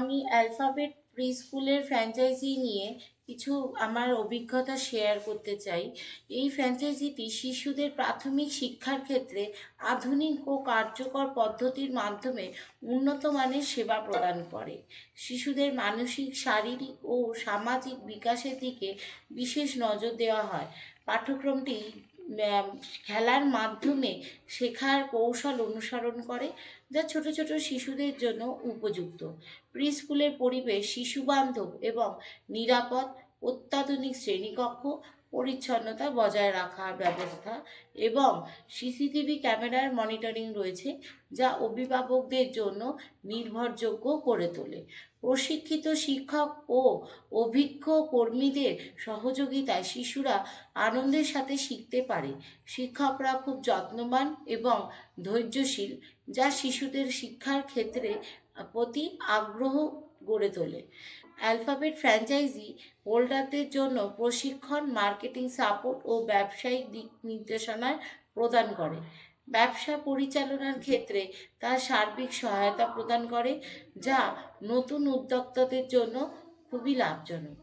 আমি alphabet pre স্কুলের franchise নিয়ে কিছু আমার অভিজ্ঞতা শেয়ার করতে চাই। এই ফ্র্যাঞ্চাইজিটি শিশুদের প্রাথমিক শিক্ষার ক্ষেত্রে আধুনিক ও কার্যকর পদ্ধতির মাধ্যমে উন্নত মানের সেবা প্রদান করে। শিশুদের মানসিক, শারীরিক ও সামাজিক বিকাশের দিকে বিশেষ নজর দেওয়া হয়। পাঠ্যক্রমটি আম, খেলার মাধ্যমে শেখার কৌশল অনুসরণ করে, যা ছোট ছোট শিশুদের জন্য উপযুক্ত। প্রি স্কুলের পরিবেশ শিশুবান্ধব এবং নিরাপদ। অত্যাধুনিক শ্রেণীকক্ষ, পরিচ্ছন্নতা বজায় রাখার ব্যবস্থা এবং সিসিটিভি ক্যামেরার মনিটরিং রয়েছে, যা অভিভাবকদের জন্য নির্ভরযোগ্য করে তোলে। প্রশিক্ষিত শিক্ষক ও অভিজ্ঞ কর্মীদের সহযোগিতায় শিশুরা আনন্দের সাথে শিখতে পারে। শিক্ষকরা খুব যত্নবান এবং ধৈর্যশীল, যা শিশুদের শিক্ষার ক্ষেত্রে প্রতি আগ্রহ গড়ে তোলে। অ্যালফাবেট ফ্র্যাঞ্চাইজি হোল্ডারদের জন্য প্রশিক্ষণ, মার্কেটিং সাপোর্ট ও ব্যবসায়িক দিক নির্দেশনা প্রদান করে। ব্যবসা পরিচালনার ক্ষেত্রে তার সার্বিক সহায়তা প্রদান করে, যা নতুন উদ্যোক্তাদের জন্য খুবই লাভজনক।